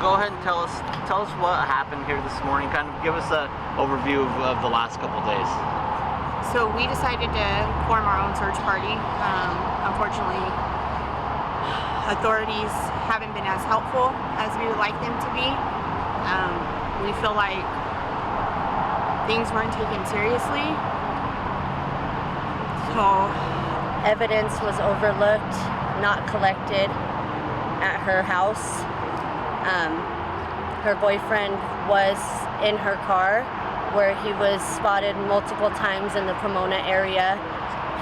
go ahead and tell us what happened here this morning. Kind of give us an overview of the last couple of days. So we decided to form our own search party. Unfortunately, authorities haven't been as helpful as we would like them to be. We feel like things weren't taken seriously. So evidence was overlooked, not collected at her house. Her boyfriend was in her car, where he was spotted multiple times in the Pomona area.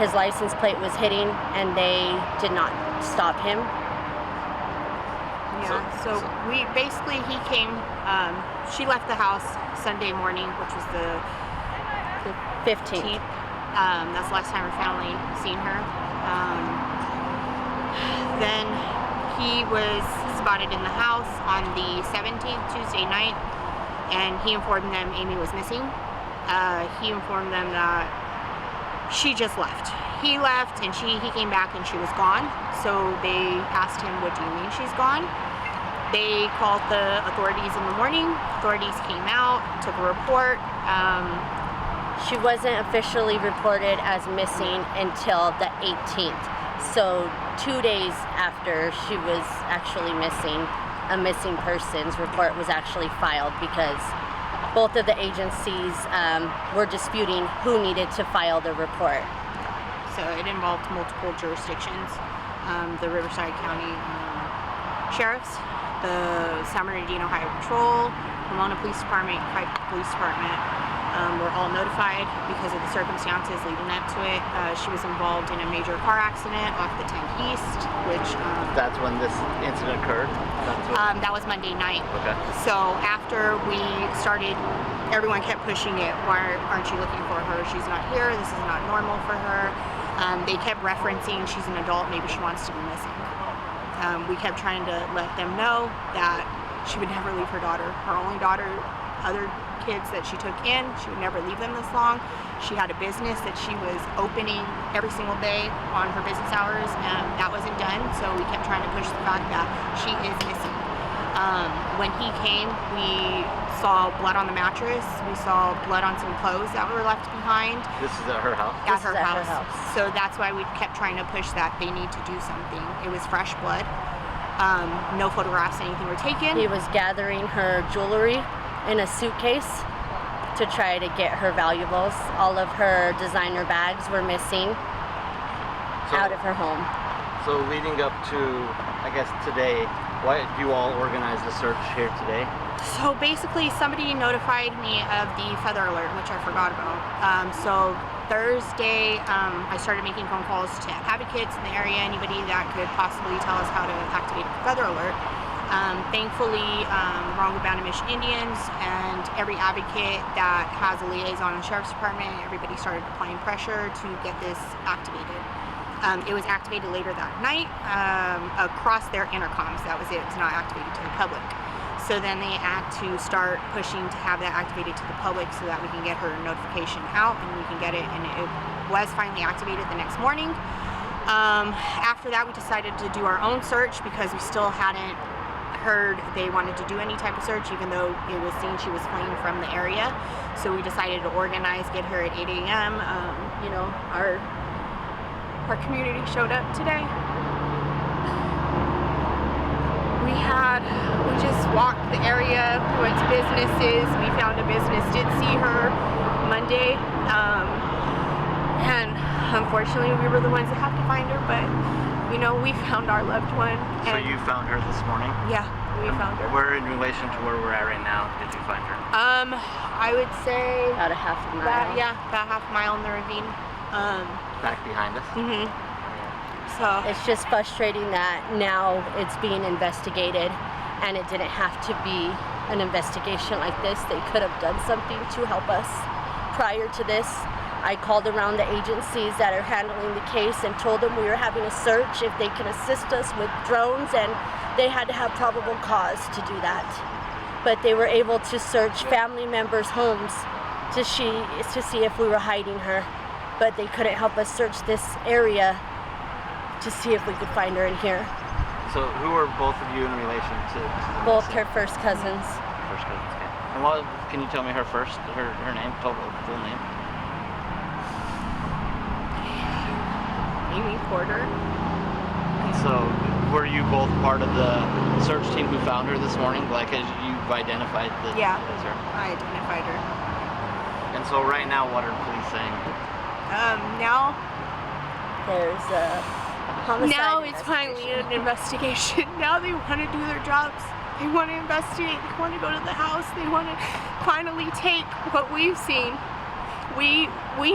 His license plate was hidden, and they did not stop him. Yeah, so we basically, he came, she left the house Sunday morning, which was the 15th. That's the last time her family seen her. Then he was spotted in the house on the 17th, Tuesday night, and he informed them Amy was missing. He informed them that she just left. He left, and he came back and she was gone. So they asked him, "What do you mean she's gone?" They called the authorities in the morning. Authorities came out, took a report. She wasn't officially reported as missing until the 18th. So 2 days after she was actually missing, a missing persons report was actually filed, because both of the agencies were disputing who needed to file the report. So it involved multiple jurisdictions, the Riverside County sheriffs, the San Bernardino Highway Patrol, Pomona Police Department, Yucaipa Police Department. Were all notified because of the circumstances leading up to it. She was involved in a major car accident off the 10 East, which... That's when this incident occurred? That was Monday night. Okay. So after we started, everyone kept pushing it. "Why aren't you looking for her? She's not here. This is not normal for her." They kept referencing she's an adult, maybe she wants to be missing. We kept trying to let them know that she would never leave her daughter, her only daughter. Other kids that she took in, she would never leave them this long. She had a business that she was opening every single day on her business hours, and that wasn't done, so we kept trying to push the fact that she is missing. When he came, we saw blood on the mattress. We saw blood on some clothes that were left behind. This is at her house? At her house. So that's why we kept trying to push that they need to do something. It was fresh blood. No photographs, anything were taken. He was gathering her jewelry in a suitcase to try to get her valuables. All of her designer bags were missing out of her home. So leading up to, I guess, today, why do you all organize the search here today? So basically somebody notified me of the feather alert, which I forgot about. So Thursday, I started making phone calls to advocates in the area, anybody that could possibly tell us how to activate the feather alert. Thankfully, Wildwood Indians and every advocate that has a liaison in the Sheriff's Department, everybody started applying pressure to get this activated. It was activated later that night across their intercoms. That was it. It was not activated to the public. So then they had to start pushing to have that activated to the public so that we can get her notification out and we can get it. And it was finally activated the next morning. After that, we decided to do our own search because we still hadn't heard they wanted to do any type of search, even though it was seen she was fleeing from the area. So we decided to organize, get her at 8 a.m. You know, our community showed up today. We just walked the area, went to businesses. We found a business, did see her Monday, and unfortunately we were the ones that had to find her, but you know, we found our loved one. So you found her this morning? Yeah, we found her. Where in relation to where we're at right now did you find her? I would say About a half a mile. About half a mile in the ravine. Back behind us? Mm-hmm. So it's just frustrating that now it's being investigated, and it didn't have to be an investigation like this. They could have done something to help us prior to this. I called around the agencies that are handling the case and told them we were having a search, if they can assist us with drones, and they had to have probable cause to do that. But they were able to search family members' homes to see if we were hiding her. But they couldn't help us search this area to see if we could find her in here. So who are both of you in relation to the Both missing? her first cousins. First cousins, okay. And what, can you tell me her name, full name? Amy Porter. And so, were you both part of the search team who found her this morning? Like, as you've identified the Yeah. as her? I identified her. And so right now, what are police saying? Now There's a homicide. Now it's finally an investigation. Now they want to do their jobs. They want to investigate. They want to go to the house. They want to finally take what we've seen. We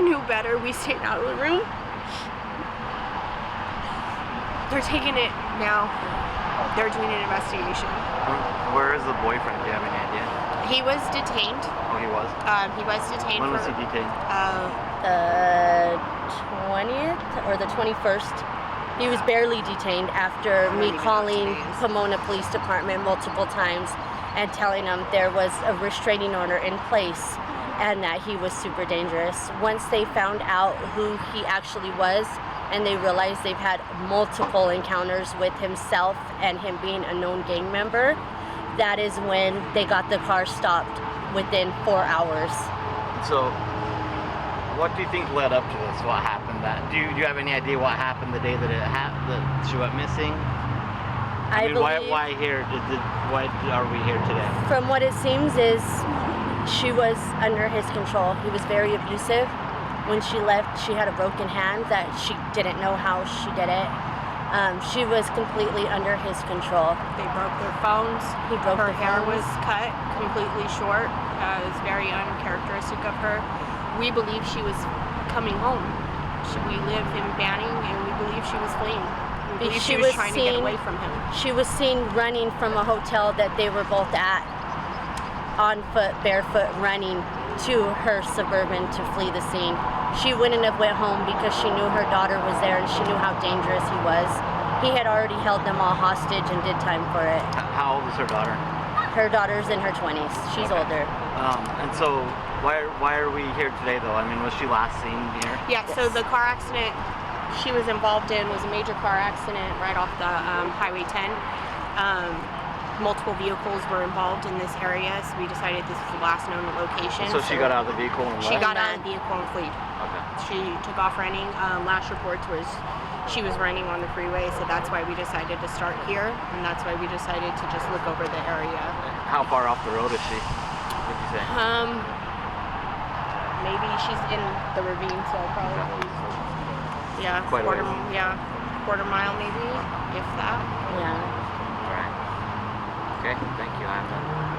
knew better. We stayed out of the room. They're taking it now. They're doing an investigation. Where is the boyfriend? Do you have any idea? He was detained. Oh, he was? He was detained. When was he detained? The 20th or the 21st. He was barely detained after me calling Pomona Police Department multiple times and telling them there was a restraining order in place and that he was super dangerous. Once they found out who he actually was and they realized they've had multiple encounters with himself and him being a known gang member, that is when they got the car stopped within 4 hours. So, what do you think led up to this? What happened? Do you have any idea what happened the day that that she went missing? I mean, believe, why here? Why are we here today? from what it seems is she was under his control. He was very abusive. When she left, she had a broken hand that she didn't know how she did it. She was completely under his control. They broke their phones. He broke Her the hair phones. was cut completely short. It was very uncharacteristic of her. We believe she was coming home. We live in Banning, and we believe she was fleeing. We believe she was trying to get away from him. She was seen running from a hotel that they were both at, on foot, barefoot, running to her Suburban to flee the scene. She wouldn't have went home because she knew her daughter was there and she knew how dangerous he was. He had already held them all hostage and did time for it. How old is her daughter? Her daughter's in her 20s. She's older. And so, why are we here today, though? I mean, was she last seen here? Yeah, so Yes. the car accident she was involved in was a major car accident right off the Highway 10. Multiple vehicles were involved in this area, so we decided this was the last known location. So she got out of the vehicle and She left? got out of the vehicle and fled. Okay. She took off running. Last reports was she was running on the freeway, so that's why we decided to start here, and that's why we decided to just look over the area. How far off the road is she? What'd you say? Maybe she's in the ravine, so probably Quite a ways. quarter mile maybe, if that. Yeah. All right. Okay, thank you. I'm done.